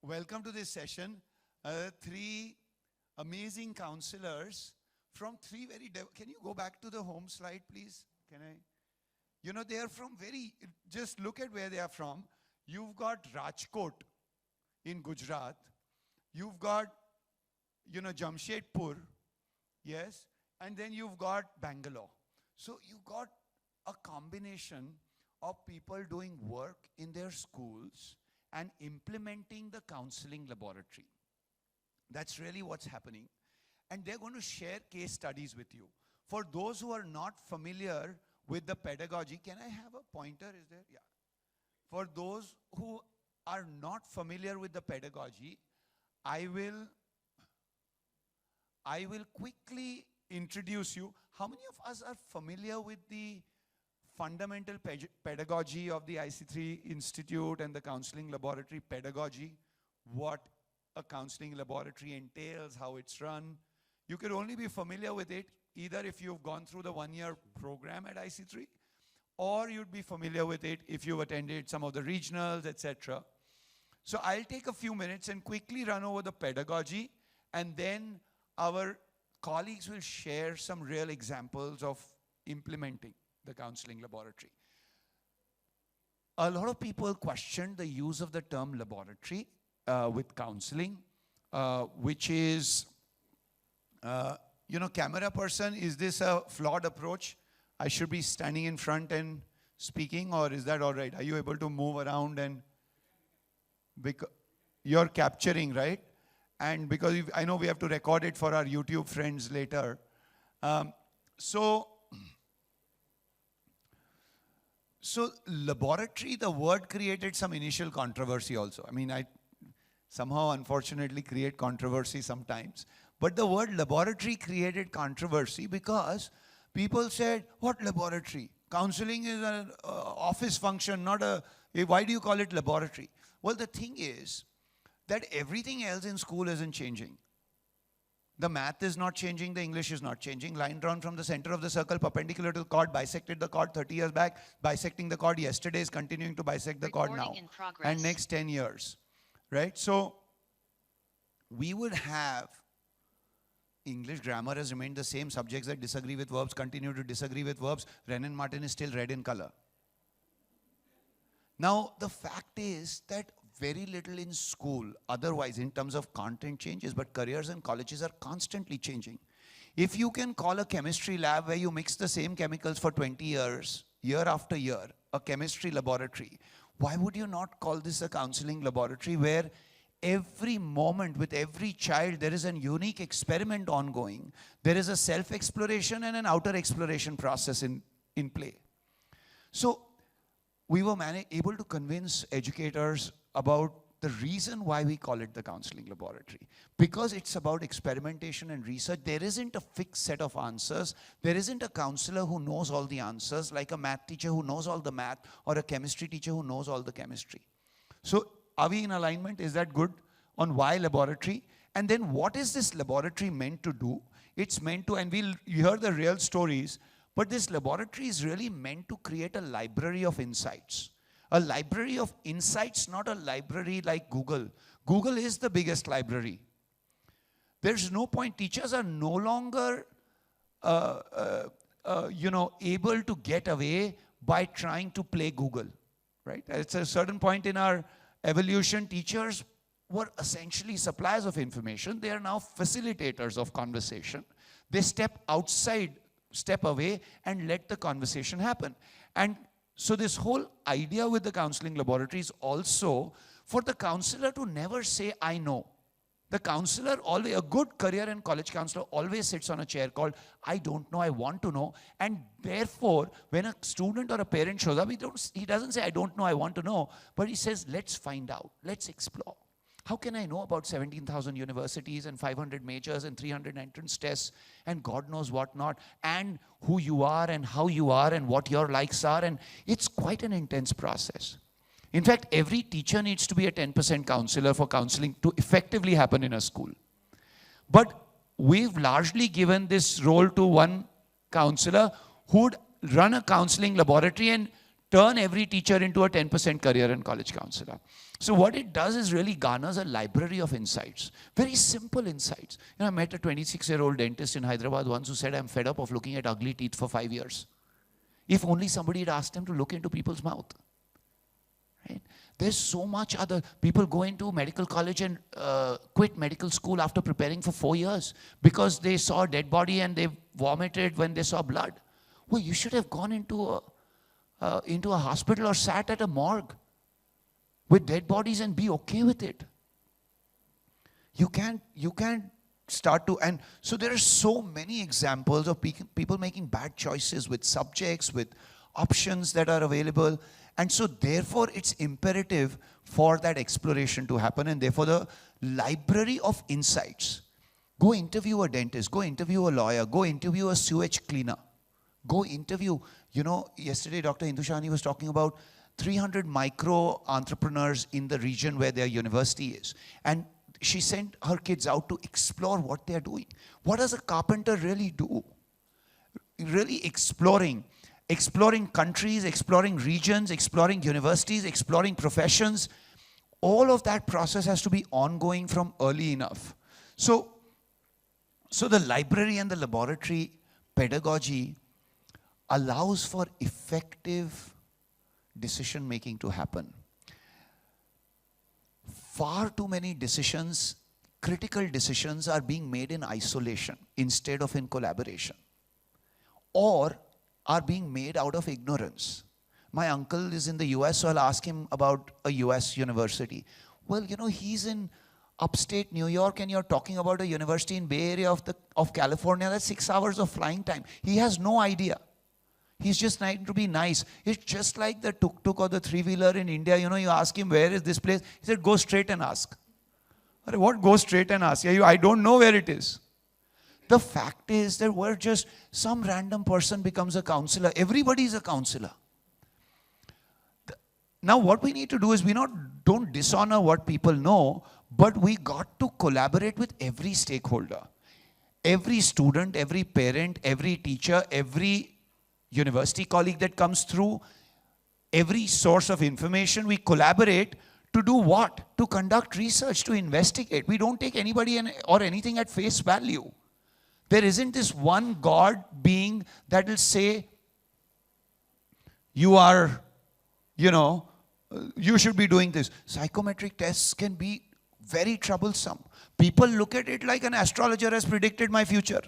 welcome to this session. Three amazing counselors from three very, can you go back to the home slide, please? Can I? You know, they are from just look at where they are from. You've got Rajkot in Gujarat. You've got, Jamshedpur, yes, and then you've got Bangalore. So you've got a combination of people doing work in their schools and implementing the counseling laboratory. That's really what's happening. And they're going to share case studies with you. For those who are not familiar with the pedagogy, can I have a pointer? Is there? Yeah. For those who are not familiar with the pedagogy, I will quickly introduce you. How many of us are familiar with the fundamental pedagogy of the IC3 Institute and the counseling laboratory pedagogy? What a counseling laboratory entails, how it's run. You could only be familiar with it either if you've gone through the one-year program at IC3, or you'd be familiar with it if you've attended some of the regionals, etc. So I'll take a few minutes and quickly run over the pedagogy, and then our colleagues will share some real examples of implementing the counseling laboratory. A lot of people question the use of the term laboratory with counseling, which is, camera person, is this a flawed approach? I should be standing in front and speaking, or is that all right? Are you able to move around and, because you're capturing, right? And because I know we have to record it for our YouTube friends later. So laboratory, the word created some initial controversy also. I mean, I somehow unfortunately create controversy sometimes. But the word laboratory created controversy because people said, what laboratory? Counseling is an office function, not a, why do you call it laboratory? Well, the thing is that everything else in school isn't changing. The math is not changing, the English is not changing. Line drawn from the center of the circle, perpendicular to the chord, bisected the chord 30 years back, bisecting the chord yesterday is continuing to bisect the chord now. And next 10 years, right? So we would have English grammar has remained the same. Subjects that disagree with verbs continue to disagree with verbs. Ren and Martin is still red in color. Now, the fact is that very little in school, otherwise in terms of content changes, but careers and colleges are constantly changing. If you can call a chemistry lab where you mix the same chemicals for 20 years, year after year, a chemistry laboratory, why would you not call this a counseling laboratory where every moment with every child there is a unique experiment ongoing, there is a self-exploration and an outer exploration process in play. So we were able to convince educators about the reason why we call it the counseling laboratory. Because it's about experimentation and research. There isn't a fixed set of answers. There isn't a counselor who knows all the answers, like a math teacher who knows all the math, or a chemistry teacher who knows all the chemistry. So are we in alignment? Is that good? On why laboratory? And then what is this laboratory meant to do? It's meant to, and we'll hear the real stories, but this laboratory is really meant to create a library of insights. A library of insights, not a library like Google. Google is the biggest library. There's no point. Teachers are no longer, able to get away by trying to play Google, right? At a certain point in our evolution, teachers were essentially suppliers of information. They are now facilitators of conversation. They step away and let the conversation happen. And so this whole idea with the counseling laboratory is also for the counselor to never say, I know. The counselor always, a good career and college counselor always sits on a chair called, I don't know, I want to know. And therefore, when a student or a parent shows up, he doesn't say, I don't know, I want to know. But he says, let's find out, let's explore. How can I know about 17,000 universities and 500 majors and 300 entrance tests and God knows what not, and who you are and how you are and what your likes are? And it's quite an intense process. In fact, every teacher needs to be a 10% counselor for counseling to effectively happen in a school. But we've largely given this role to one counselor who would run a counseling laboratory and turn every teacher into a 10% career and college counselor. So what it does is really garners a library of insights, very simple insights. I met a 26-year-old dentist in Hyderabad once who said, I'm fed up of looking at ugly teeth for 5 years. If only somebody had asked him to look into people's mouth. Right? There's so much other, people go into medical college and quit medical school after preparing for 4 years because they saw a dead body and they vomited when they saw blood. Well, you should have gone into a hospital or sat at a morgue with dead bodies and be okay with it. You can't start to, and so there are so many examples of people making bad choices with subjects, with options that are available. And so therefore it's imperative for that exploration to happen, and therefore the library of insights. Go interview a dentist, go interview a lawyer, go interview a sewage cleaner. Go interview, yesterday Dr. Hindushani was talking about 300 micro entrepreneurs in the region where their university is. And she sent her kids out to explore what they're doing. What does a carpenter really do? Really exploring countries, exploring regions, exploring universities, exploring professions. All of that process has to be ongoing from early enough. So the library and the laboratory pedagogy allows for effective decision making to happen. Far too many decisions, critical decisions, are being made in isolation instead of in collaboration, or are being made out of ignorance. My uncle is in the US, so I'll ask him about a US university. Well, he's in upstate New York and you're talking about a university in Bay Area of California. That's 6 hours of flying time. He has no idea. He's just trying to be nice. It's just like the tuk-tuk or the three-wheeler in India. You ask him, where is this place? He said, go straight and ask. What go straight and ask? I don't know where it is. The fact is that we're just, some random person becomes a counselor. Everybody is a counselor. Now what we need to do is don't dishonor what people know, but we got to collaborate with every stakeholder. Every student, every parent, every teacher, every university colleague that comes through, every source of information, we collaborate to do what? To conduct research, to investigate. We don't take anybody or anything at face value. There isn't this one God being that will say, you are, you should be doing this. Psychometric tests can be very troublesome. People look at it like an astrologer has predicted my future.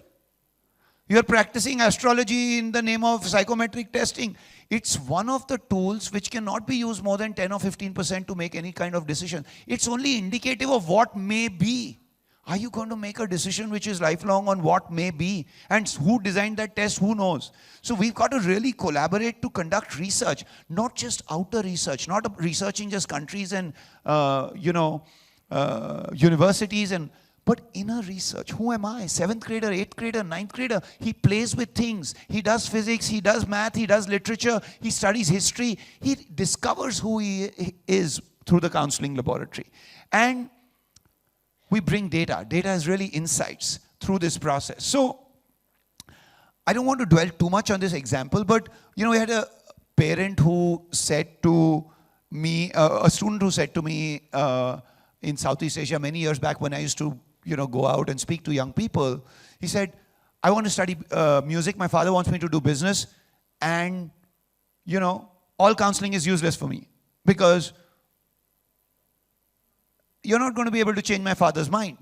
You are practicing astrology in the name of psychometric testing. It's one of the tools which cannot be used more than 10 or 15% to make any kind of decision. It's only indicative of what may be. Are you going to make a decision which is lifelong on what may be? And who designed that test? Who knows? So we've got to really collaborate to conduct research, not just outer research, not researching just countries and, universities, but inner research. Who am I? 7th grader, 8th grader, 9th grader. He plays with things. He does physics, he does math, he does literature, he studies history. He discovers who he is through the counseling laboratory. And we bring data. Data is really insights through this process. So I don't want to dwell too much on this example, but we had a parent who said to me, a student who said to me in Southeast Asia many years back when I used to go out and speak to young people, he said, I want to study music, my father wants me to do business, and all counseling is useless for me because you're not going to be able to change my father's mind.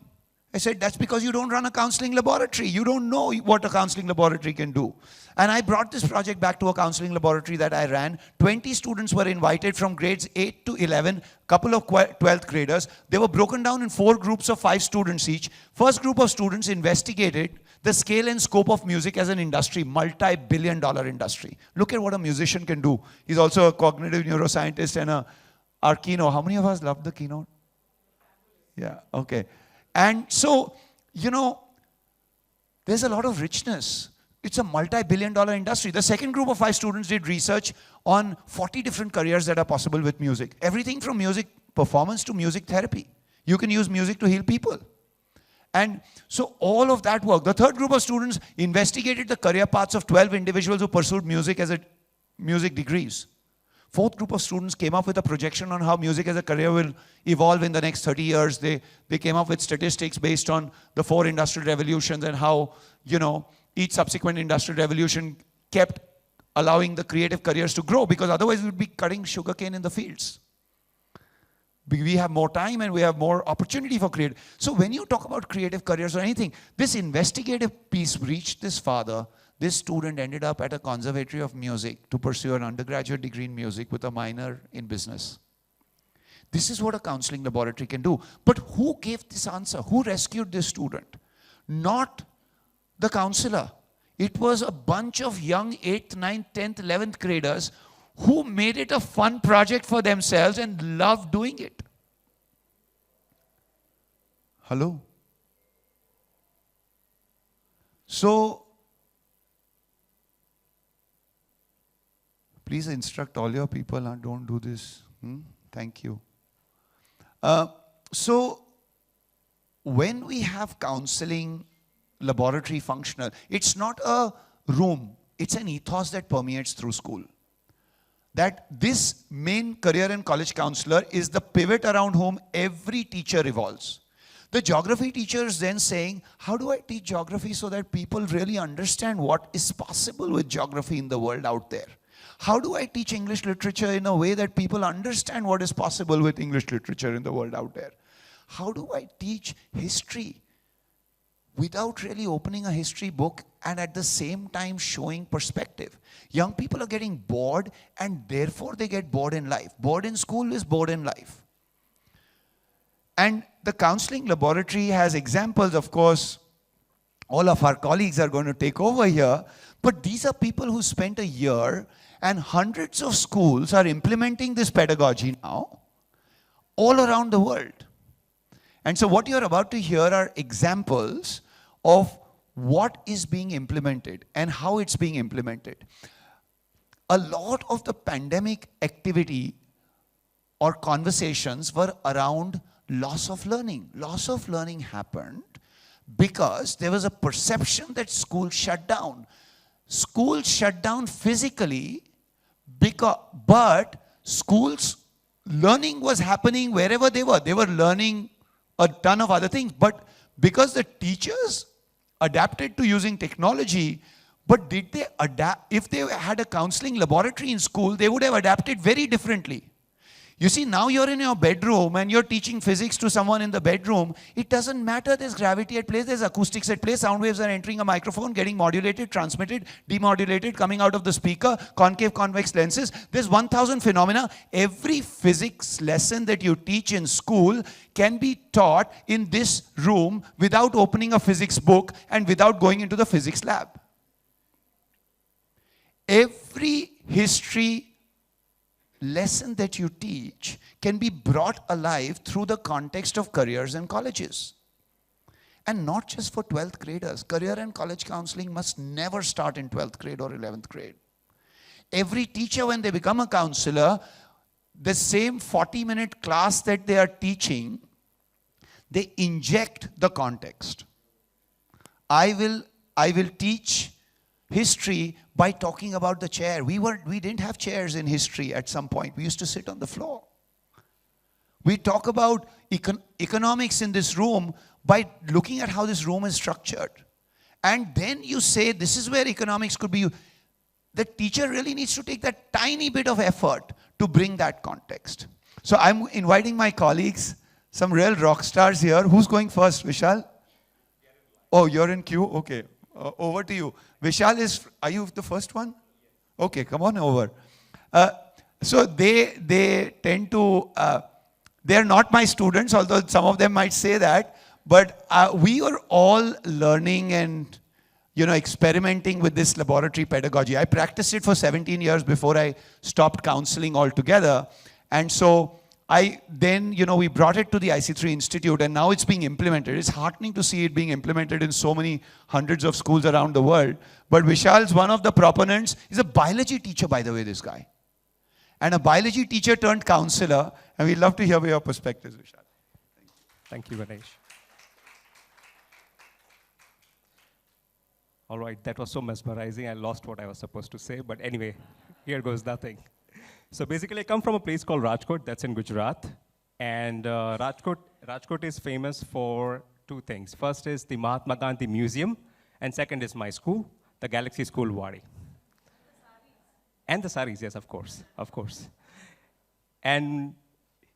I said, that's because you don't run a counseling laboratory. You don't know what a counseling laboratory can do. And I brought this project back to a counseling laboratory that I ran. 20 students were invited from grades 8 to 11, couple of 12th graders. They were broken down in 4 groups of 5 students each. First group of students investigated the scale and scope of music as an industry, multi-billion-dollar industry. Look at what a musician can do. He's also a cognitive neuroscientist and our keynote. How many of us loved the keynote? Yeah, okay. And so, there's a lot of richness. It's a multi-billion-dollar industry. The second group of 5 students did research on 40 different careers that are possible with music. Everything from music performance to music therapy. You can use music to heal people. And so all of that work. The third group of students investigated the career paths of 12 individuals who pursued music as music degrees. Fourth group of students came up with a projection on how music as a career will evolve in the next 30 years. They came up with statistics based on the 4 industrial revolutions and how, you know, each subsequent industrial revolution kept allowing the creative careers to grow, because otherwise we would be cutting sugarcane in the fields. We have more time and we have more opportunity for creative. So when you talk about creative careers or anything, this investigative piece reached this father. This student ended up at a conservatory of music to pursue an undergraduate degree in music with a minor in business. This is what a counseling laboratory can do. But who gave this answer? Who rescued this student? Not the counselor. It was a bunch of young 8th, 9th, 10th, 11th graders who made it a fun project for themselves and loved doing it. Hello? So, please instruct all your people, don't do this. Thank you. So, when we have counseling laboratory functional, it's not a room, it's an ethos that permeates through school. That this main career and college counselor is the pivot around whom every teacher revolves. The geography teacher is then saying, how do I teach geography so that people really understand what is possible with geography in the world out there? How do I teach English literature in a way that people understand what is possible with English literature in the world out there? How do I teach history without really opening a history book and at the same time showing perspective? Young people are getting bored and therefore they get bored in life. Bored in school is bored in life. And the counseling laboratory has examples, of course. All of our colleagues are going to take over here. But these are people who spent a year, and hundreds of schools are implementing this pedagogy now all around the world. And so what you're about to hear are examples of what is being implemented and how it's being implemented. A lot of the pandemic activity or conversations were around loss of learning. Loss of learning happened because there was a perception that schools shut down. Schools shut down physically, but schools learning was happening wherever they were. They were learning a ton of other things, but because the teachers adapted to using technology, but did they adapt? If they had a counseling laboratory in school, they would have adapted very differently. You see, now you're in your bedroom and you're teaching physics to someone in the bedroom. It doesn't matter, there's gravity at play, there's acoustics at play, sound waves are entering a microphone, getting modulated, transmitted, demodulated, coming out of the speaker, concave, convex lenses. There's 1,000 phenomena. Every physics lesson that you teach in school can be taught in this room without opening a physics book and without going into the physics lab. Every history lesson that you teach can be brought alive through the context of careers and colleges. And not just for 12th graders. Career and college counseling must never start in 12th grade or 11th grade. Every teacher, when they become a counselor, the same 40-minute class that they are teaching, they inject the context. I will teach history by talking about the chair. We didn't have chairs in history at some point. We used to sit on the floor. We talk about economics in this room by looking at how this room is structured. And then you say, this is where economics could be. The teacher really needs to take that tiny bit of effort to bring that context. So I'm inviting my colleagues, some real rock stars here. Who's going first, Vishal? Oh, you're in queue? Okay. Over to you. Vishal are you the first one? Okay, come on over. So they tend to, they're not my students, although some of them might say that, but we are all learning and, experimenting with this laboratory pedagogy. I practiced it for 17 years before I stopped counseling altogether. And so we brought it to the IC3 Institute, and now it's being implemented. It's heartening to see it being implemented in so many hundreds of schools around the world. But Vishal's one of the proponents. He's a biology teacher, by the way, this guy. And a biology teacher turned counselor, and we'd love to hear your perspectives, Vishal. Thank you, Ganesh. All right, that was so mesmerizing. I lost what I was supposed to say, but anyway, here goes nothing. So basically, I come from a place called Rajkot, that's in Gujarat. And Rajkot is famous for two things. First is the Mahatma Gandhi Museum, and second is my school, the Galaxy School, Wadi. And the saris, yes, of course, of course. And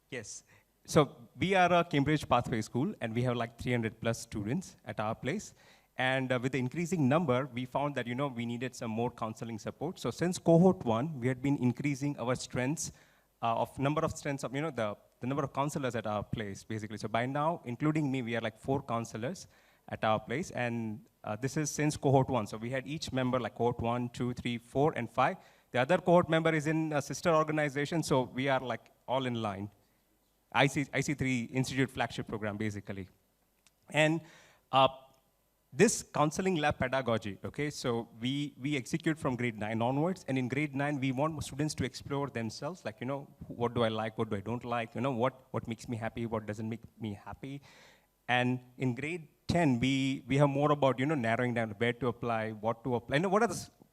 yes, so we are a Cambridge Pathway School, and we have like 300 plus students at our place. And with the increasing number, we found that we needed some more counseling support. So since cohort 1, we had been increasing our strengths number of the number of counselors at our place, basically. So by now, including me, we are like 4 counselors at our place, and this is since cohort 1. So we had each member like cohort 1, 2, 3, 4, and 5. The other cohort member is in a sister organization, so we are like all in line. IC3 Institute flagship program, basically. And this counseling lab pedagogy, okay, so we execute from grade 9 onwards, and in grade 9, we want students to explore themselves, like, what do I like, what do I don't like, what makes me happy, what doesn't make me happy. And in grade 10, we have more about, narrowing down where to apply, what to apply,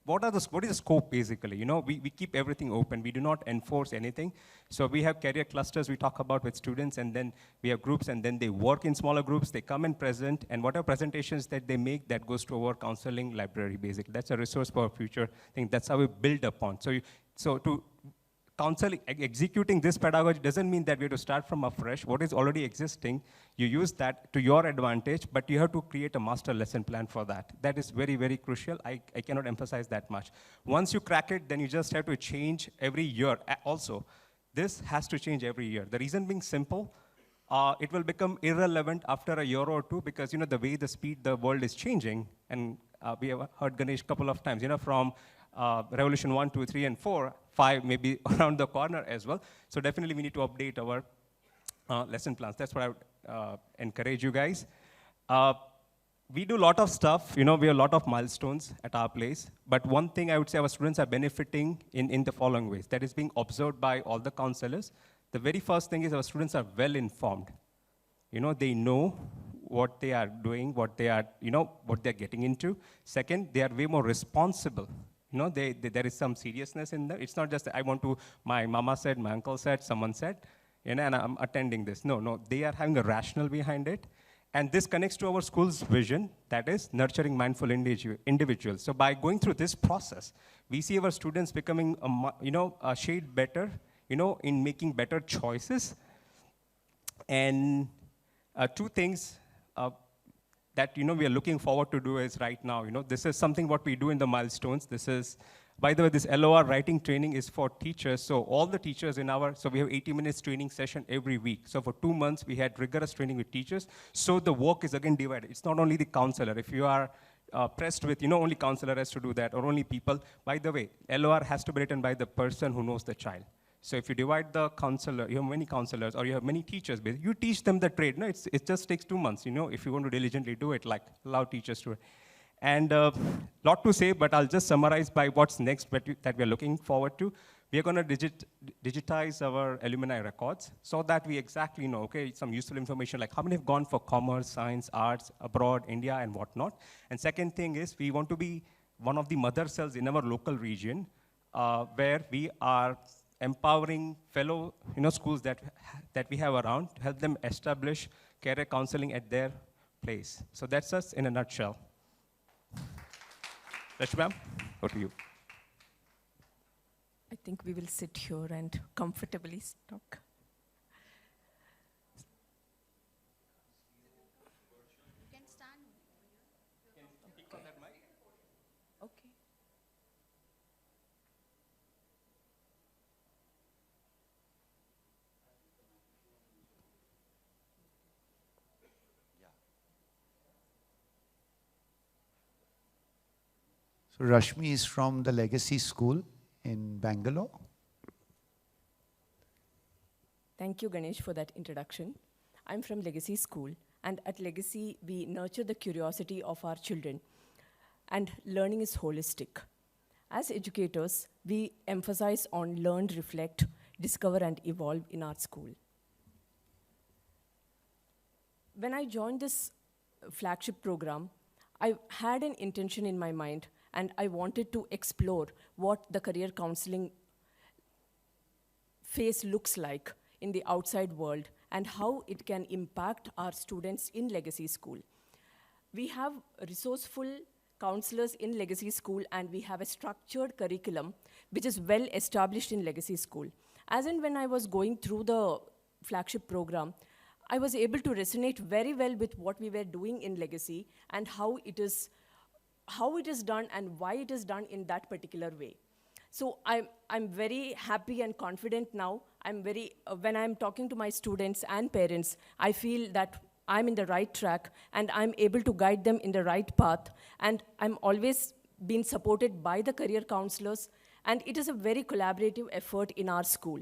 what is the scope, basically? We keep everything open. We do not enforce anything. So we have career clusters we talk about with students, and then we have groups, and then they work in smaller groups. They come and present, and whatever presentations that they make, that goes to our counseling library, basically. That's a resource for our future thing. That's how we build upon. So to counseling, executing this pedagogy doesn't mean that we have to start from afresh. What is already existing, you use that to your advantage, but you have to create a master lesson plan for that. That is very, very crucial. I cannot emphasize that much. Once you crack it, then you just have to change every year. Also, this has to change every year. The reason being simple, it will become irrelevant after a year or two, because the way the speed the world is changing, and we have heard Ganesh a couple of times, from Revolution 1, 2, 3, and 4, 5 maybe around the corner as well. So definitely we need to update our lesson plans. That's what I would encourage you guys. We do a lot of stuff. We have a lot of milestones at our place. But one thing I would say our students are benefiting in the following ways. That is being observed by all the counselors. The very first thing is our students are well informed. They know what they are doing, what they are, what they're getting into. Second, they are way more responsible. There is some seriousness in there. It's not just, my mama said, my uncle said, someone said, and I'm attending this. No, they are having a rationale behind it. And this connects to our school's vision, that is nurturing mindful individuals. So by going through this process, we see our students becoming, a shade better, in making better choices. And two things that we are looking forward to do is right now. This is something what we do in the milestones. This is, by the way, this LOR writing training is for teachers. So all the teachers so we have 80 minutes training session every week. So for 2 months, we had rigorous training with teachers. So the work is again divided. It's not only the counselor. If you are pressed with, only counselor has to do that, or only people. By the way, LOR has to be written by the person who knows the child. So if you divide the counselor, you have many counselors, or you have many teachers, you teach them the trade. No, it just takes 2 months, if you want to diligently do it, like allow teachers to. And lot to say, but I'll just summarize by what's next that we're looking forward to. We are going to digitize our alumni records so that we exactly know, okay, some useful information like how many have gone for commerce, science, arts, abroad, India, and whatnot. And second thing is we want to be one of the mother cells in our local region where we are empowering fellow schools that we have around to help them establish career counseling at their place. So that's us in a nutshell. Rashmi ma'am, over to you. I think we will sit here and comfortably talk. You can stand. Okay. So Rashmi is from the Legacy School in Bangalore. Thank you, Ganesh, for that introduction. I'm from Legacy School, and at Legacy, we nurture the curiosity of our children, and learning is holistic. As educators, we emphasize on learn, reflect, discover, and evolve in our school. When I joined this flagship program, I had an intention in my mind, and I wanted to explore what the career counseling face looks like in the outside world and how it can impact our students in Legacy School. We have resourceful counselors in Legacy School, and we have a structured curriculum which is well established in Legacy School. As in when I was going through the flagship program, I was able to resonate very well with what we were doing in Legacy and how it is done and why it is done in that particular way. So I'm very happy and confident now. When I'm talking to my students and parents, I feel that I'm in the right track and I'm able to guide them in the right path. And I'm always been supported by the career counselors. And it is a very collaborative effort in our school.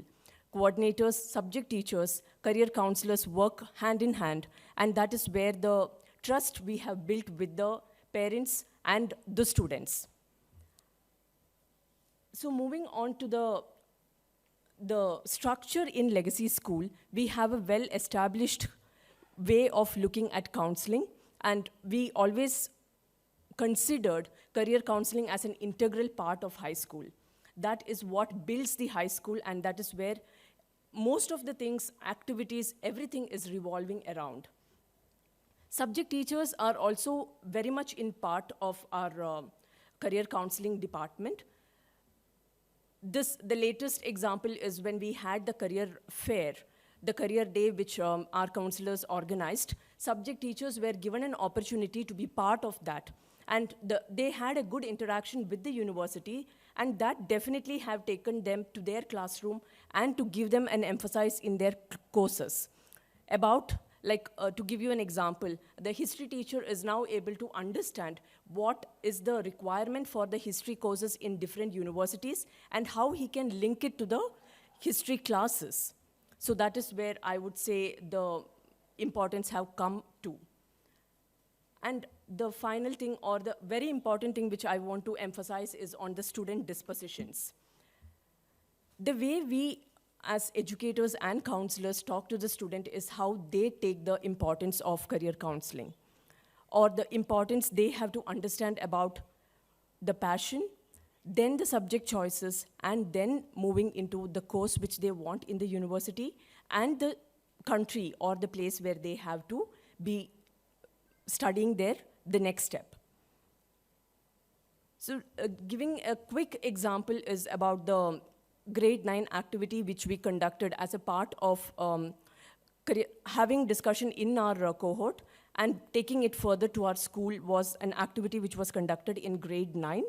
Coordinators, subject teachers, career counselors work hand in hand. And that is where the trust we have built with the parents and the students. So moving on to the structure in Legacy School, we have a well-established way of looking at counseling, and we always considered career counseling as an integral part of high school. That is what builds the high school, and that is where most of the things, activities, everything is revolving around. Subject teachers are also very much in part of our career counseling department. The latest example is when we had the career fair, the career day which our counselors organized. Subject teachers were given an opportunity to be part of that. And they had a good interaction with the university, and that definitely have taken them to their classroom and to give them an emphasis in their courses. To give you an example, the history teacher is now able to understand what is the requirement for the history courses in different universities and how he can link it to the history classes. So that is where I would say the importance have come to. And the final thing, or the very important thing which I want to emphasize, is on the student dispositions. The way we as educators and counselors talk to the student is how they take the importance of career counseling, or the importance they have to understand about the passion, then the subject choices, and then moving into the course which they want in the university, and the country or the place where they have to be studying there, the next step. So giving a quick example is about the grade 9 activity which we conducted as a part of having discussion in our cohort and taking it further to our school was an activity which was conducted in grade 9.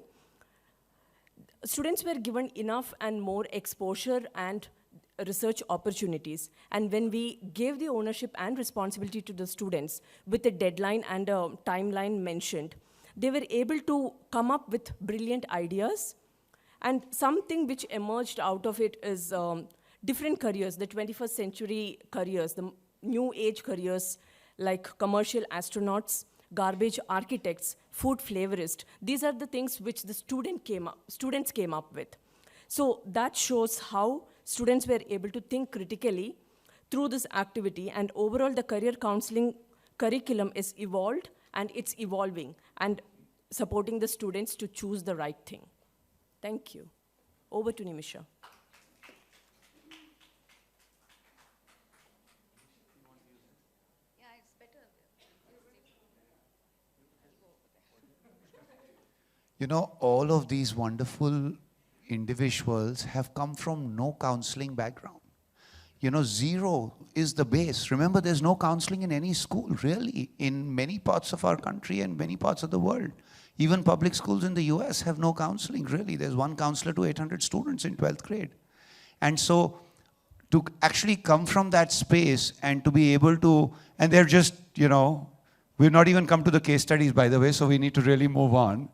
Students were given enough and more exposure and research opportunities. And when we gave the ownership and responsibility to the students with a deadline and a timeline mentioned, they were able to come up with brilliant ideas. And something which emerged out of it is different careers, the 21st century careers, the new age careers like commercial astronauts, garbage architects, food flavorist. These are the things which the students came up with. So that shows how students were able to think critically through this activity, and overall the career counseling curriculum is evolved and it's evolving and supporting the students to choose the right thing. Thank you. Over to Nimisha. Yeah, it's better. You know, all of these wonderful individuals have come from no counseling background. You know, zero is the base. Remember, there's no counseling in any school, really, in many parts of our country and many parts of the world. Even public schools in the US have no counseling, really. There's one counselor to 800 students in 12th grade. And so to actually come from that space and to be able to, and they're just, you know, we've not even come to the case studies, by the way, so we need to really move on.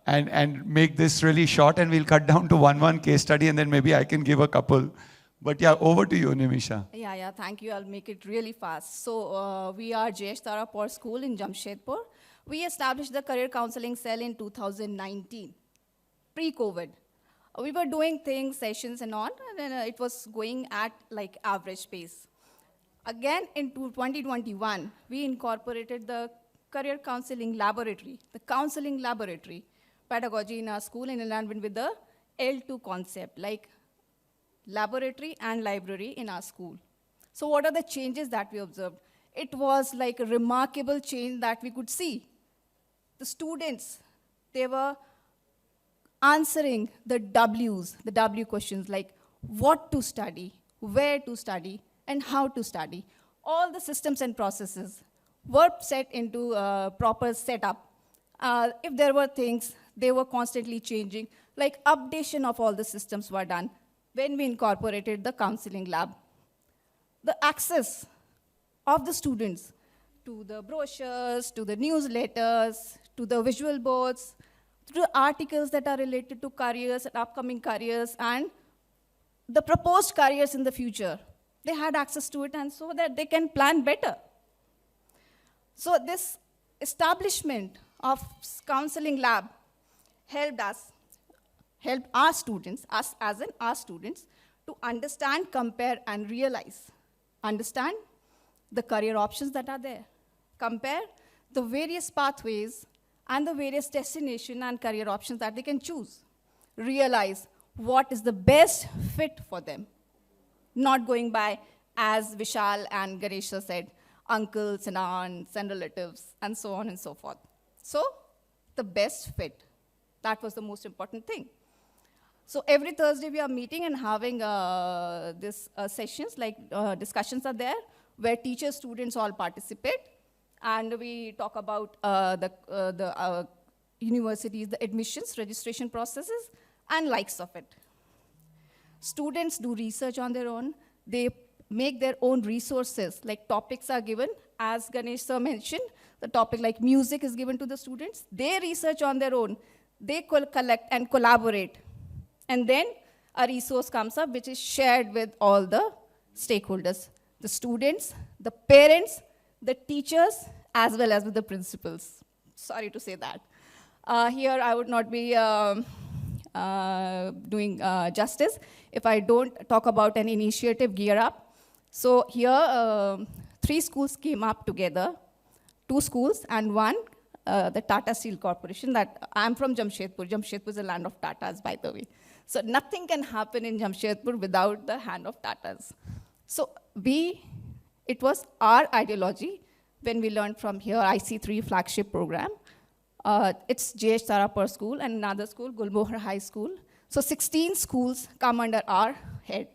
And make this really short, and we'll cut down to one case study, and then maybe I can give a couple. But yeah, over to you, Nimisha. Yeah, thank you. I'll make it really fast. So we are Tarapore School in Jamshedpur. We established the career counseling cell in 2019, pre-COVID. We were doing things, sessions and all, and it was going at like average pace. Again, in 2021, we incorporated the career counseling laboratory, the counseling laboratory, pedagogy in our school in alignment with the L2 concept, like laboratory and library in our school. So what are the changes that we observed? It was like a remarkable change that we could see. The students, they were answering the W questions, like what to study, where to study, and how to study. All the systems and processes were set into a proper setup. If there were things, they were constantly changing, like updation of all the systems were done when we incorporated the counseling lab. The access of the students to the brochures, to the newsletters, to the visual boards, to the articles that are related to careers and upcoming careers and the proposed careers in the future. They had access to it and so that they can plan better. So this establishment of counseling lab helped our students, us as in our students, to understand, compare, and realize. Understand the career options that are there. Compare the various pathways and the various destination and career options that they can choose. Realize what is the best fit for them. Not going by, as Vishal and Ganesha said, uncles and aunts and relatives, and so on and so forth. So, the best fit. That was the most important thing. So every Thursday we are meeting and having this sessions, like discussions are there, where teachers, students all participate. And we talk about the universities, the admissions, registration processes, and likes of it. Students do research on their own. They make their own resources, like topics are given. As Ganesh sir mentioned, the topic like music is given to the students. They research on their own. They collect and collaborate. And then a resource comes up which is shared with all the stakeholders, the students, the parents, the teachers, as well as with the principals. Sorry to say that. Here I would not be doing justice if I don't talk about an initiative, Gear Up. So here, 3 schools came up together, 2 schools and one, the Tata Steel Corporation. That I'm from Jamshedpur. Jamshedpur is a land of Tatas, by the way. So nothing can happen in Jamshedpur without the hand of Tatas. So it was our ideology when we learned from here, IC3 flagship program. It's JH Tarapore School and another school, Gulmohar High School. So 16 schools come under our head.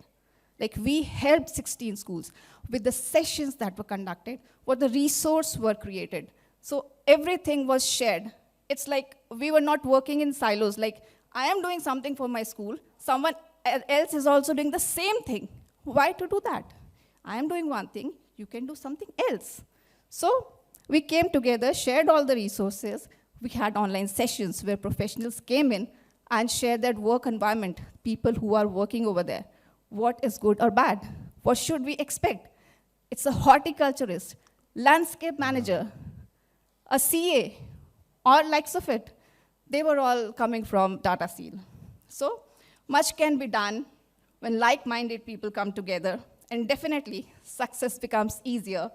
Like we helped 16 schools with the sessions that were conducted, what the resources were created. So everything was shared. It's like we were not working in silos. Like I am doing something for my school, someone else is also doing the same thing. Why to do that? I am doing one thing, you can do something else. So we came together, shared all the resources. We had online sessions where professionals came in and shared their work environment, people who are working over there. What is good or bad? What should we expect? It's a horticulturist, landscape manager, a CA, or likes of it. They were all coming from Tata Steel. So much can be done when like-minded people come together, and definitely success becomes easier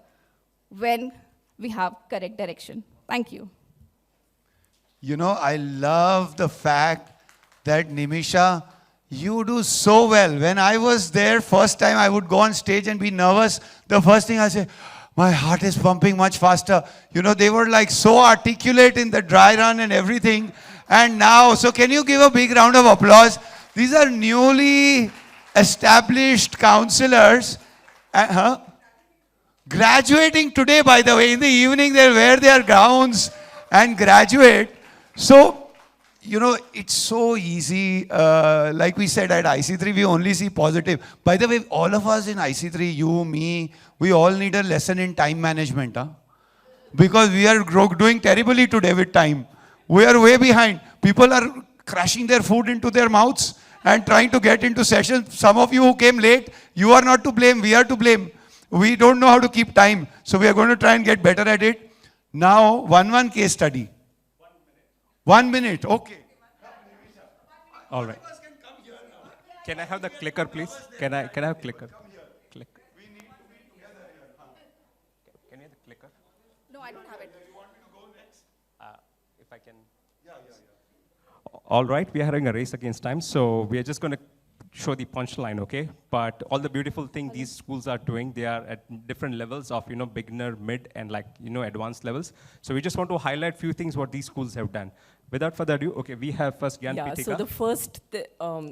when we have correct direction. Thank you. You know, I love the fact that Nimisha, you do so well. When I was there, first time I would go on stage and be nervous. The first thing I say, my heart is pumping much faster. You know, they were like so articulate in the dry run and everything. And now, so can you give a big round of applause? These are newly established counselors. Graduating today, by the way. In the evening, they'll wear their gowns and graduate. So, you know, it's so easy. Like we said at IC3, we only see positive. By the way, all of us in IC3, you, me, we all need a lesson in time management. Because we are doing terribly today with time. We are way behind. People are crashing their food into their mouths and trying to get into sessions. Some of you who came late, you are not to blame, we are to blame. We don't know how to keep time. So we are going to try and get better at it. Now, one case study. 1 minute, okay. All right. Can I have the clicker, please? Can I have clicker? Click. We need to be together here. Can you have the clicker? No, I don't have it. You want me to go next? If I can. Yeah. All right, we are having a race against time, so we are just going to show the punchline, okay? But all the beautiful thing these schools are doing, they are at different levels of, beginner, mid, and advanced levels. So we just want to highlight few things what these schools have done. Without further ado, okay, we have first Gyan Yeah, Pitika. so the first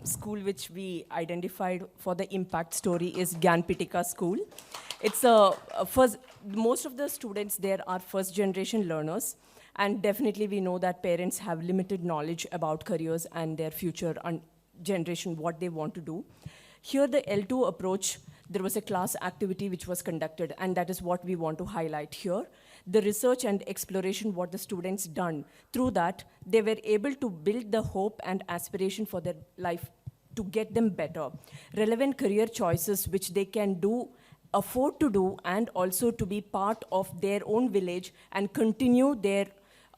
school which we identified for the impact story is Gyan Pitika School. It's most of the students there are first generation learners. And definitely we know that parents have limited knowledge about careers and their future generation, what they want to do. Here the L2 approach, there was a class activity which was conducted, and that is what we want to highlight here. The research and exploration, what the students done, through that, they were able to build the hope and aspiration for their life to get them better. Relevant career choices which they can do, afford to do, and also to be part of their own village and continue their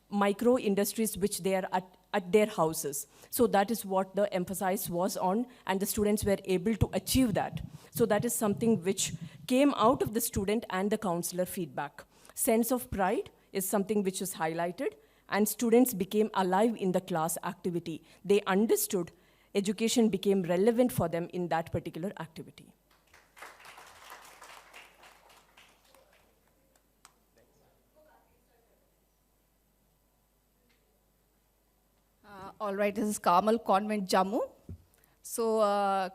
micro industries which they are at their houses. So that is what the emphasis was on, and the students were able to achieve that. So that is something which came out of the student and the counselor feedback. Sense of pride is something which is highlighted, and students became alive in the class activity. They understood education became relevant for them in that particular activity. All right, this is Carmel Convent Jammu. So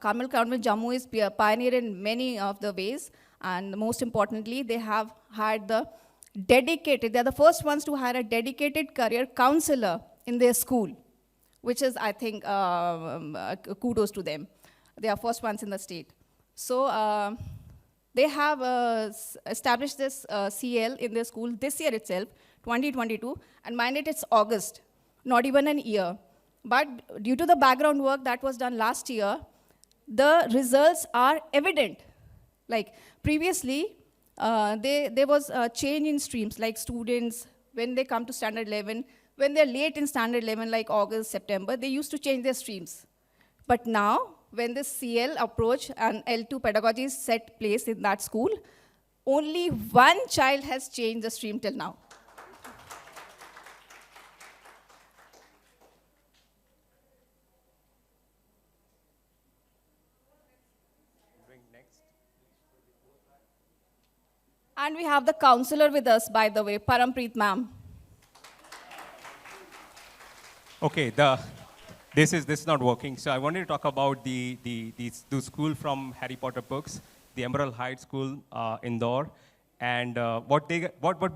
Carmel Convent Jammu is pioneer in many of the ways, and most importantly, they have had they're the first ones to hire a dedicated career counselor in their school, which is, I think, kudos to them. They are first ones in the state. So they have established this CL in their school this year itself, 2022, and mind it, it's August, not even an year. But due to the background work that was done last year, the results are evident. Like previously, there was a change in streams, like students, when they come to standard 11, when they're late in standard 11, like August, September, they used to change their streams. But now, when this CL approach and L2 pedagogy is set place in that school, only one child has changed the stream till now. And we have the counselor with us, by the way, Parampreet ma'am. Okay, this is not working. So I wanted to talk about the school from Harry Potter books, the Emerald Heights School, Indore, and what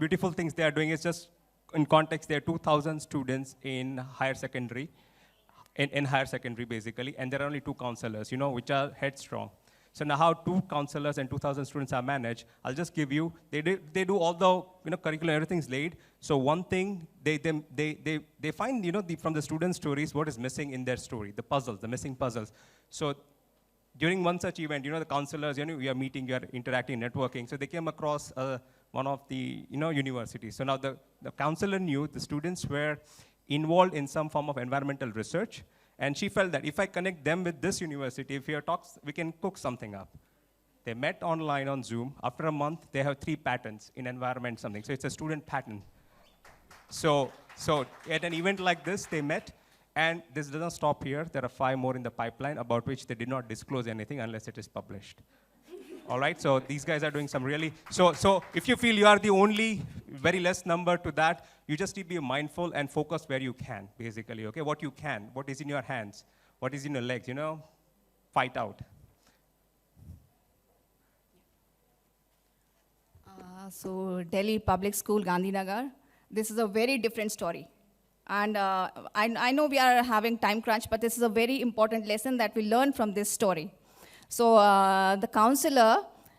beautiful things they are doing is just in context. There are 2,000 students in higher secondary, in higher secondary basically, and there are only 2 counselors, which are headstrong. So now how 2 counselors and 2,000 students are managed, I'll just give you, they do all the curriculum, everything's laid. So one thing, they find, from the students' stories, what is missing in their story, the puzzles, the missing puzzles. So during one such event, the counselors, we are meeting, we are interacting, networking. So they came across one of the, universities. So now the counselor knew the students were involved in some form of environmental research. And she felt that if I connect them with this university, if we talks, we can cook something up. They met online on Zoom. After a month, they have 3 patents in environment something. So it's a student patent. So at an event like this, they met. And this doesn't stop here. There are 5 more in the pipeline about which they did not disclose anything unless it is published. All right, so these guys are doing some really, so if you feel you are the only very less number to that, you just need to be mindful and focus where you can, basically, okay? What you can, what is in your hands, what is in your legs, fight out. So Delhi Public School, Gandhinagar, this is a very different story. And I know we are having time crunch, but this is a very important lesson that we learn from this story. So the counselor,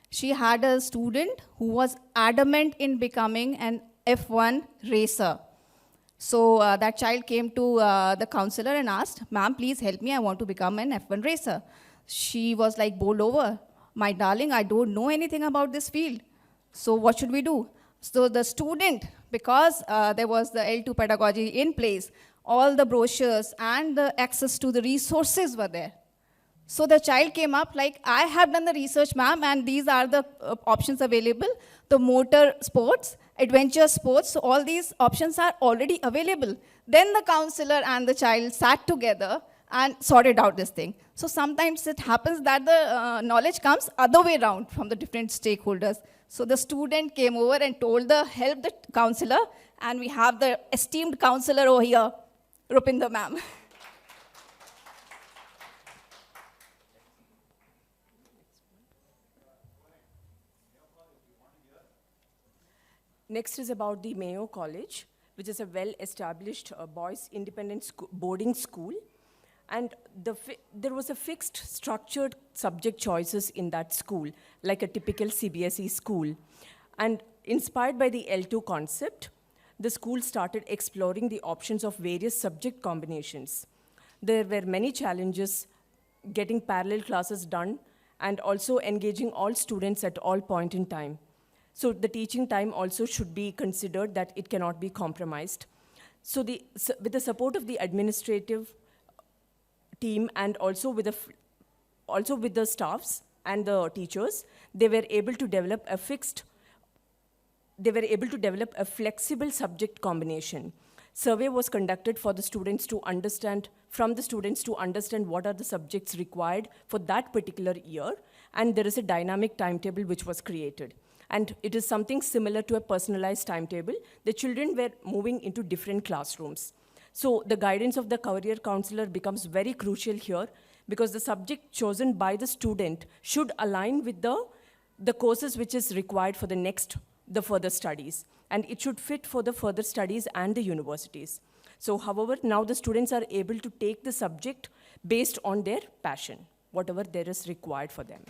she had a student who was adamant in becoming an F1 racer. So that child came to the counselor and asked, "Ma'am, please help me, I want to become an F1 racer." She was like bowled over. "My darling, I don't know anything about this field. So what should we do?" So the student, because there was the L2 pedagogy in place, all the brochures and the access to the resources were there. So the child came up like, "I have done the research, ma'am, and these are the options available. The motor sports, adventure sports, so all these options are already available." Then the counselor and the child sat together and sorted out this thing. So sometimes it happens that the knowledge comes other way around from the different stakeholders. So the student came over and told helped the counselor, and we have the esteemed counselor over here, Rupinder ma'am. Next is about the Mayo College, which is a well-established boys' independent boarding school. And there was a fixed, structured subject choices in that school, like a typical CBSE school. And inspired by the L2 concept, the school started exploring the options of various subject combinations. There were many challenges getting parallel classes done and also engaging all students at all point in time. So the teaching time also should be considered that it cannot be compromised. So with the support of the administrative team and also with the staffs and the teachers, they were able to develop a flexible subject combination. Survey was conducted for the students to understand, what are the subjects required for that particular year, and there is a dynamic timetable which was created. And it is something similar to a personalized timetable. The children were moving into different classrooms. So the guidance of the career counselor becomes very crucial here, because the subject chosen by the student should align with the courses which is required for the further studies. And it should fit for the further studies and the universities. So however, now the students are able to take the subject based on their passion, whatever there is required for them.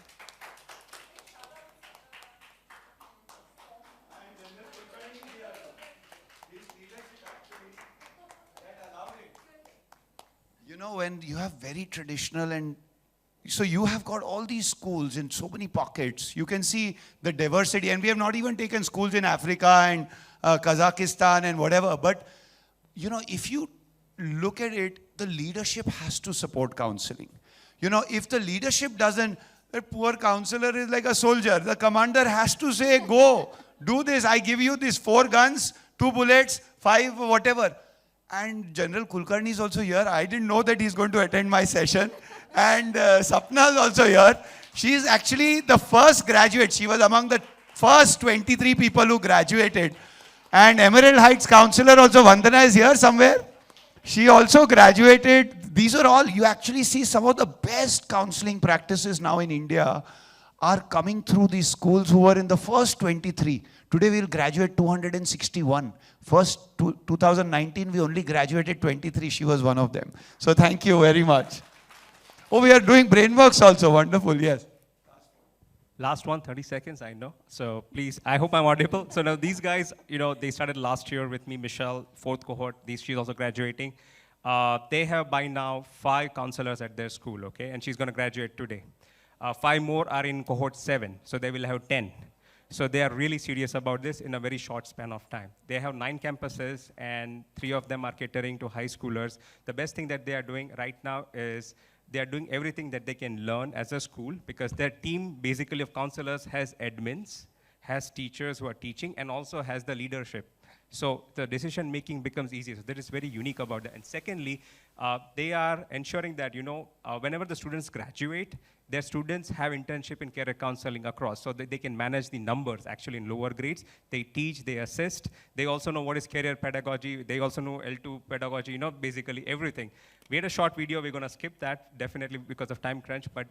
You know, when you have very traditional and so you have got all these schools in so many pockets. You can see the diversity, and we have not even taken schools in Africa and Kazakhstan and whatever. But, you know, if you look at it, the leadership has to support counseling. You know, if the leadership doesn't, the poor counselor is like a soldier. The commander has to say, go, do this. I give you these 4 guns, 2 bullets, 5 whatever. And General Kulkarni is also here. I didn't know that he's going to attend my session. And Sapna is also here. She is actually the first graduate. She was among the first 23 people who graduated. And Emerald Heights counselor also, Vandana, is here somewhere. She also graduated. These are all, you actually see some of the best counseling practices now in India are coming through these schools who were in the first 23. Today we'll graduate 261. First, 2019, we only graduated 23. She was one of them. So thank you very much. Oh, we are doing brainworks also. Wonderful, yes. Last one, 30 seconds, I know. So please, I hope I'm audible. So now these guys, you know, they started last year with me, Michelle, 4th cohort. She's also graduating. They have by now 5 counselors at their school, okay? And she's going to graduate today. 5 more are in cohort 7, so they will have 10. So they are really serious about this in a very short span of time. They have 9 campuses, and 3 of them are catering to high schoolers. The best thing that they are doing right now is they are doing everything that they can learn as a school, because their team basically of counselors has admins, has teachers who are teaching, and also has the leadership. So the decision making becomes easier. So that is very unique about that. And secondly, they are ensuring that, you know, whenever the students graduate, their students have internship in career counseling across, so that they can manage the numbers actually in lower grades. They teach, they assist. They also know what is career pedagogy. They also know L2 pedagogy, you know, basically everything. We had a short video. We're going to skip that, definitely because of time crunch. But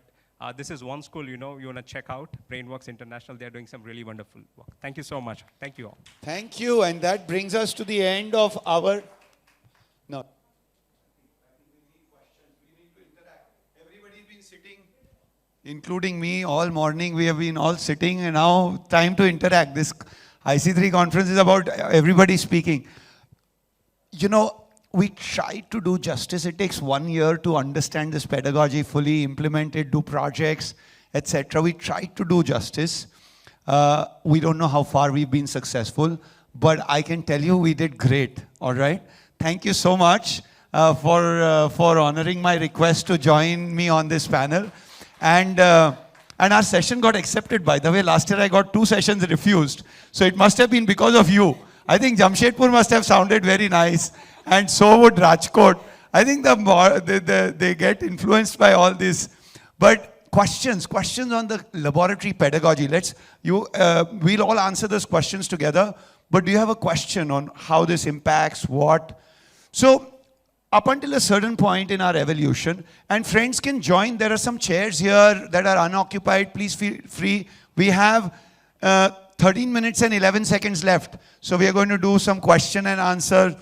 this is one school, you know, you want to check out, Brainworks International. They're doing some really wonderful work. Thank you so much. Thank you all. Thank you. And that brings us to the end of our... No. Everybody's been sitting, including me, all morning. We have been all sitting, and now time to interact. This IC3 conference is about everybody speaking. You know, we try to do justice. It takes 1 year to understand this pedagogy, fully implement it, do projects, etc. We try to do justice. We don't know how far we've been successful, but I can tell you we did great, all right? Thank you so much for honoring my request to join me on this panel. And our session got accepted, by the way. Last year I got 2 sessions refused. So it must have been because of you. I think Jamshedpur must have sounded very nice. And so would Rajkot. I think they get influenced by all this. But questions on the laboratory pedagogy. We'll all answer those questions together. But do you have a question on how this impacts what? So up until a certain point in our evolution, and friends can join. There are some chairs here that are unoccupied. Please feel free. We have 13 minutes and 11 seconds left. So we are going to do some question and answer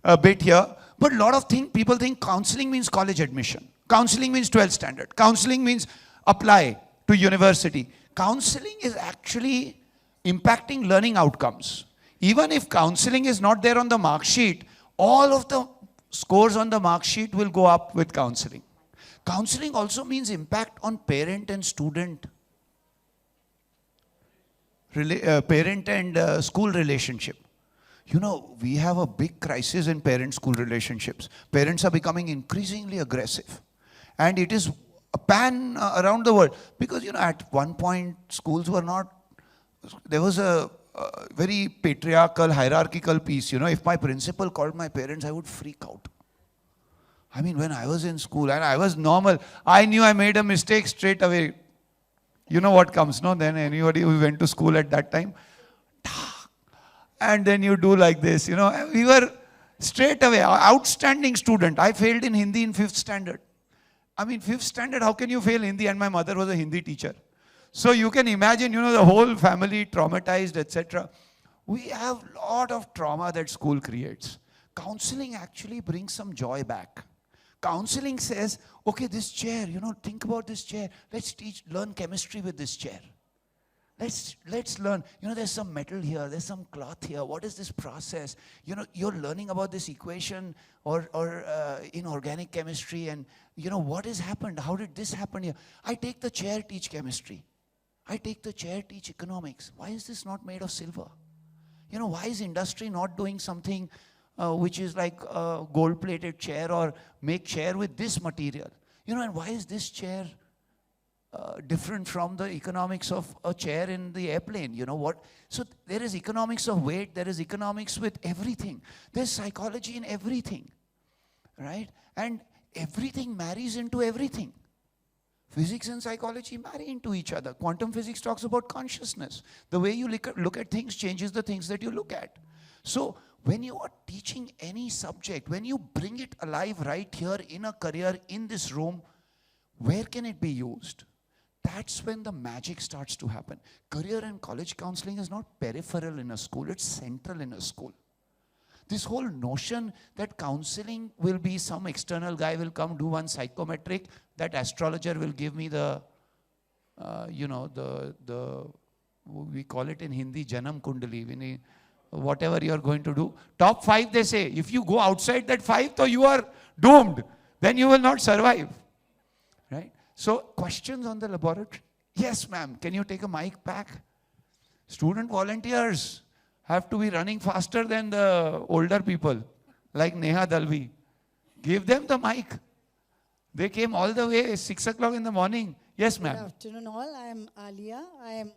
a bit here. But a lot of people think counseling means college admission. Counseling means 12th standard. Counseling means apply to university. Counseling is actually impacting learning outcomes. Even if counseling is not there on the mark sheet, all of the scores on the mark sheet will go up with counseling. Counseling also means impact on parent and student, parent and school relationship. You know, we have a big crisis in parent-school relationships. Parents are becoming increasingly aggressive. And it is a pan around the world. Because, you know, at one point, schools were not, there was a very patriarchal, hierarchical piece. You know, if my principal called my parents, I would freak out. I mean, when I was in school, and I was normal, I knew I made a mistake straight away. You know what comes, no? Then anybody who went to school at that time, and then you do like this, you know. We were straight away, outstanding student. I failed in Hindi in 5th standard. I mean, 5th standard, how can you fail Hindi? And my mother was a Hindi teacher. So you can imagine, you know, the whole family traumatized, etc. We have a lot of trauma that school creates. Counseling actually brings some joy back. Counseling says, okay, this chair, you know, think about this chair. Let's learn chemistry with this chair. Let's learn, you know, there's some metal here, there's some cloth here. What is this process? You know, you're learning about this equation or in organic chemistry, and, you know, what has happened? How did this happen here? I take the chair, teach chemistry. I take the chair, teach economics. Why is this not made of silver? You know, why is industry not doing something which is like a gold-plated chair, or make chair with this material? You know, and why is this chair different from the economics of a chair in the airplane? You know what? So there is economics of weight, there is economics with everything. There's psychology in everything, right? And everything marries into everything. Physics and psychology marry into each other. Quantum physics talks about consciousness. The way you look at things changes the things that you look at. So when you are teaching any subject, when you bring it alive right here in a career, in this room, where can it be used? That's when the magic starts to happen. Career and college counseling is not peripheral in a school, it's central in a school. This whole notion that counseling will be some external guy will come do one psychometric, that astrologer will give me the, you know, we call it in Hindi, Janam Kundali, whatever you are going to do. Top 5, they say, if you go outside that 5, so you are doomed. Then you will not survive, right? So questions on the laboratory? Yes, ma'am. Can you take a mic back? Student volunteers have to be running faster than the older people, like Neha Dalvi. Give them the mic. They came all the way 6 o'clock in the morning. Yes, ma'am. Good afternoon all. I am Alia. Can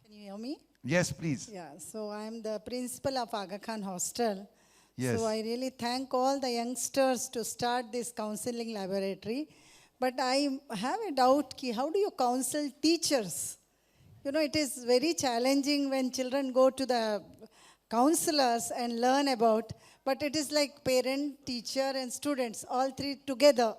you hear me? Yes, please. Yeah, so I am the principal of Aga Khan Hostel. Yes. So I really thank all the youngsters to start this counseling laboratory. But I have a doubt, how do you counsel teachers? You know, it is very challenging when children go to the counselors and learn about, but it is like parent, teacher, and students, all three together.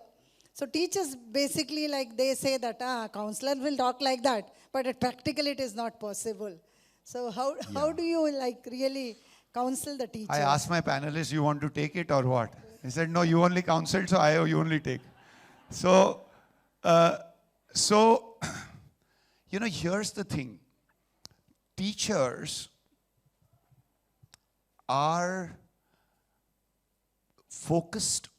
So teachers basically, like they say that, counselor will talk like that, but practically it is not possible. So how do you like really counsel the teacher? I asked my panelists, you want to take it or what? He said, no, you only counsel, so you only take. So, you know, here's the thing. Teachers are focused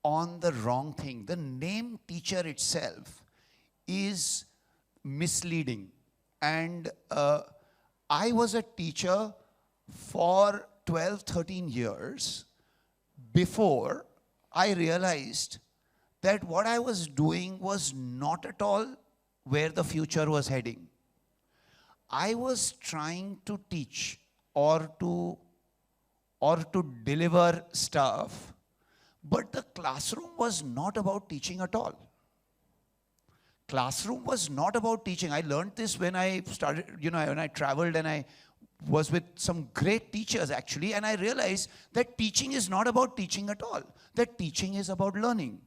on the wrong thing. The name teacher itself is misleading. And I was a teacher for 12, 13 years before I realized that what I was doing was not at all where the future was heading. I was trying to teach or to deliver stuff, But the classroom was not about teaching at all. Classroom was not about teaching. I learned this when I started, when I traveled and I was with some great teachers actually, and I realized that teaching is not about teaching at all. That teaching is about learning.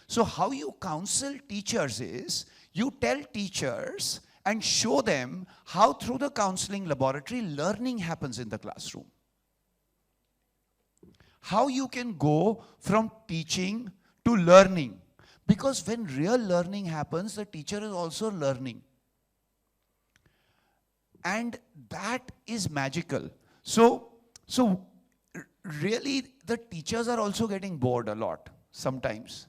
So how you counsel teachers is, you tell teachers and show them how through the counseling laboratory, learning happens in the classroom. How you can go from teaching to learning. Because when real learning happens, the teacher is also learning. And that is magical. So really the teachers are also getting bored a lot sometimes.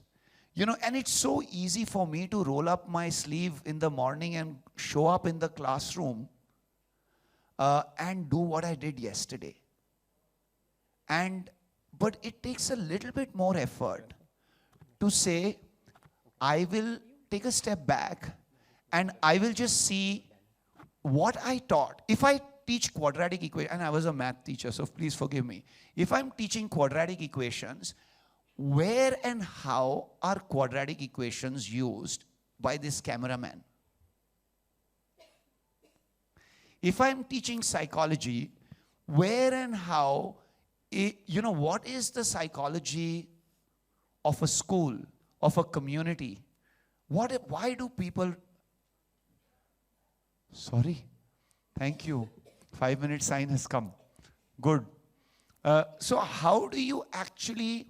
And it's so easy for me to roll up my sleeve in the morning and show up in the classroom and do what I did yesterday. But it takes a little bit more effort to say, I will take a step back and I will just see what I taught. If I teach quadratic equations, and I was a math teacher, so please forgive me. If I'm teaching quadratic equations, where and how are quadratic equations used by this cameraman? If I'm teaching psychology, where and how, what is the psychology of a school, of a community? Why do people... Sorry. Thank you. 5-minute sign has come. Good. So how do you actually...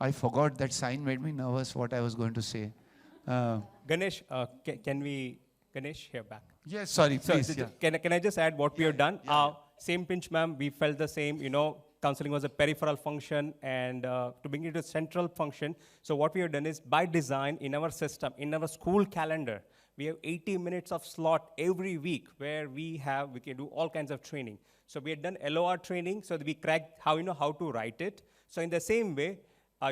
I forgot that sign made me nervous what I was going to say. Ganesh, can we... Ganesh, here back. Yes, sorry, please. So, can I just add what we have done? Same pinch, ma'am, we felt the same, counseling was a peripheral function, and to bring it to a central function. So what we have done is, by design, in our system, in our school calendar, we have 80 minutes of slot every week where we can do all kinds of training. So we had done LOR training so that we cracked how to write it. So in the same way,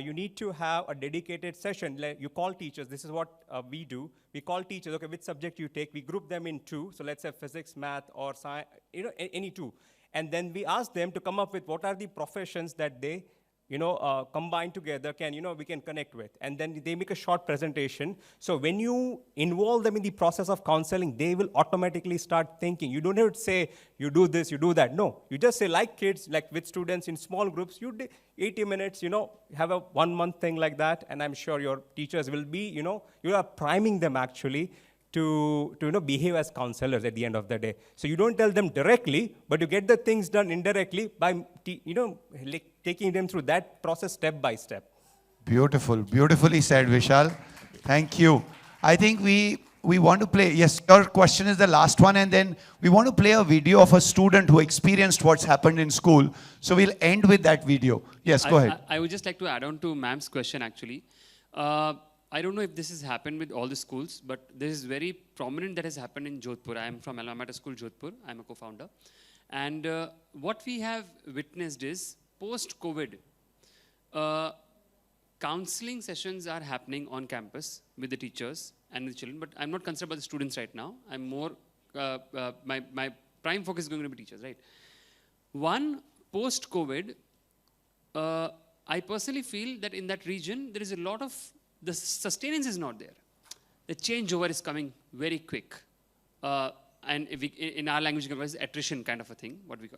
you need to have a dedicated session. Like you call teachers. This is what we do. We call teachers. Okay, which subject you take? We group them in two. So let's say physics, math, or science. Any two. And then we ask them to come up with what are the professions that they, combine together, we can connect with. And then they make a short presentation. So when you involve them in the process of counseling, they will automatically start thinking. You don't have to say, you do this, you do that. No, you just say, like kids, like with students in small groups, you do 80 minutes, have a 1 month thing like that. And I'm sure your teachers will be, you are priming them actually to behave as counselors at the end of the day. So you don't tell them directly, but you get the things done indirectly by, taking them through that process step by step. Beautiful. Beautifully said, Vishal. Thank you. I think we want to play, yes, your question is the last one, and then we want to play a video of a student who experienced what's happened in school. So we'll end with that video. Yes, go ahead. I would just like to add on to ma'am's question actually. I don't know if this has happened with all the schools, but this is very prominent that has happened in Jodhpur. I am from Alma Mater School, Jodhpur. I'm a co-founder. And what we have witnessed is, post-COVID, counseling sessions are happening on campus with the teachers and the children, but I'm not concerned about the students right now. I'm more, my prime focus is going to be teachers, right? One, post-COVID, I personally feel that in that region, there is a lot of, the sustenance is not there. The changeover is coming very quick. And if we, in our language, it's attrition kind of a thing, what you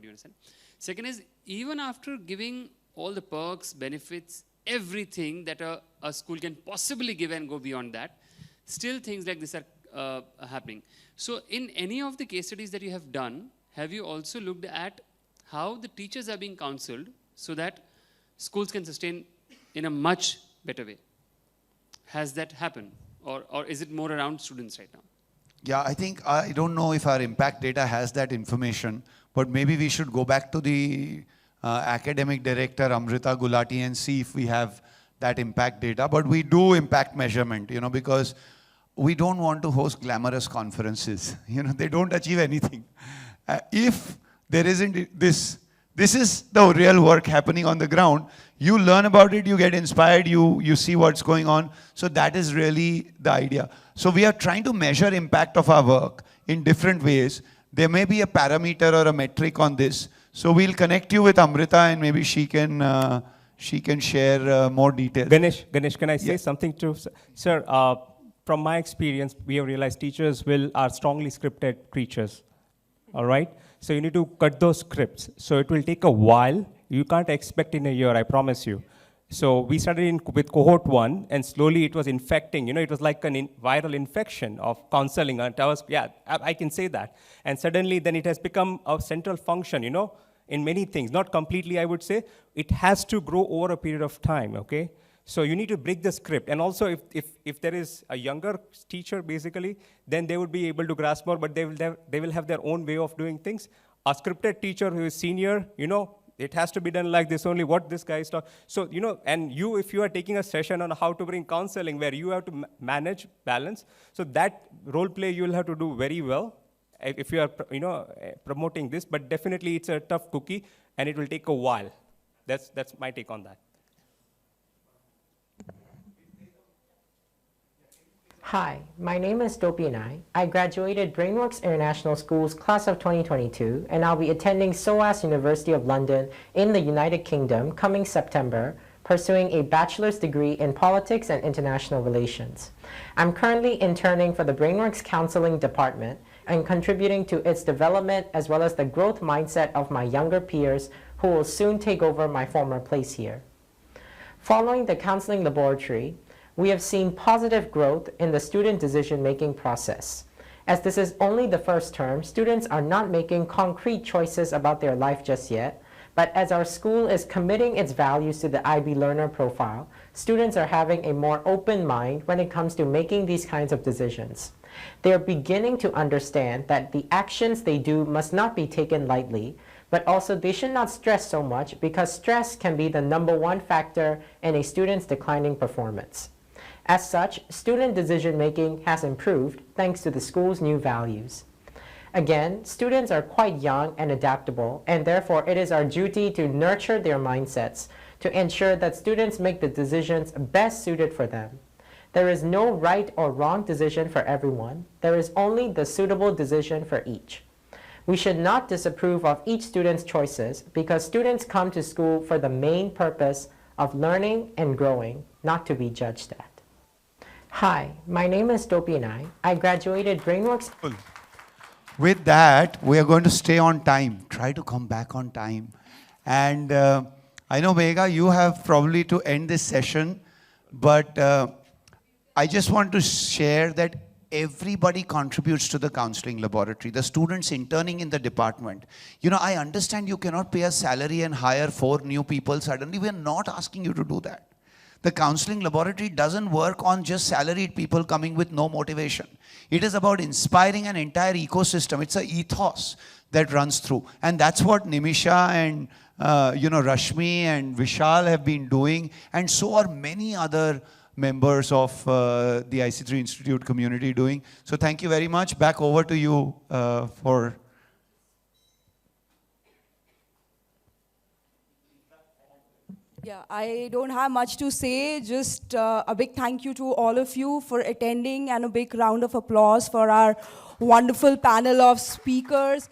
understand. Second is, even after giving all the perks, benefits, everything that a school can possibly give and go beyond that, still things like this are happening. So in any of the case studies that you have done, have you also looked at how the teachers are being counseled so that schools can sustain in a much better way? Has that happened? Or is it more around students right now? Yeah, I don't know if our impact data has that information, but maybe we should go back to the academic director, Amrita Gulati, and see if we have that impact data. But we do impact measurement, because we don't want to host glamorous conferences. They don't achieve anything. If there isn't this is the real work happening on the ground. You learn about it, you get inspired, you see what's going on. So that is really the idea. So we are trying to measure impact of our work in different ways. There may be a parameter or a metric on this. So we'll connect you with Amrita, and maybe she can she can share more details. Ganesh, can I say Yeah. something to sir? From my experience, we have realized teachers are strongly scripted creatures. All right. So you need to cut those scripts. So it will take a while. You can't expect in a year. I promise you. So we started with cohort 1, and slowly it was infecting. You know, it was like a viral infection of counseling. And I can say that. And suddenly, then it has become a central function. You know, in many things, not completely, I would say. It has to grow over a period of time. Okay. So you need to break the script. And also, if there is a younger teacher, basically, then they would be able to grasp more, but they will have their own way of doing things. A scripted teacher who is senior, you know, it has to be done like this, only what this guy is talking. So, you know, and if you are taking a session on how to bring counseling, where you have to manage, balance, so that role play you will have to do very well if you are, you know, promoting this. But definitely it's a tough cookie, and it will take a while. That's my take on that. Hi, my name is Dopi Nai. I graduated Brainworks International School's class of 2022, and I'll be attending SOAS University of London in the United Kingdom coming September, pursuing a bachelor's degree in politics and international relations. I'm currently interning for the Brainworks Counseling Department and contributing to its development as well as the growth mindset of my younger peers who will soon take over my former place here. Following the counseling laboratory, we have seen positive growth in the student decision-making process. As this is only the first term, students are not making concrete choices about their life just yet, but as our school is committing its values to the IB learner profile, students are having a more open mind when it comes to making these kinds of decisions. They are beginning to understand that the actions they do must not be taken lightly, but also they should not stress so much because stress can be the #1 factor in a student's declining performance. As such, student decision-making has improved thanks to the school's new values. Again, students are quite young and adaptable, and therefore it is our duty to nurture their mindsets to ensure that students make the decisions best suited for them. There is no right or wrong decision for everyone. There is only the suitable decision for each. We should not disapprove of each student's choices because students come to school for the main purpose of learning and growing, not to be judged at. Hi, my name is Dopi Nai. I graduated Brainworks. With that, we are going to stay on time. Try to come back on time. And I know, Megha, you have probably to end this session, but I just want to share that everybody contributes to the counseling laboratory. The students interning in the department. You know, I understand you cannot pay a salary and hire 4 new people suddenly. We are not asking you to do that. The counseling laboratory doesn't work on just salaried people coming with no motivation. It is about inspiring an entire ecosystem. It's an ethos that runs through. And that's what Nimisha and Rashmi and Vishal have been doing. And so are many other members of the IC3 Institute community doing. So thank you very much. Back over to you for... Yeah, I don't have much to say, just a big thank you to all of you for attending and a big round of applause for our wonderful panel of speakers.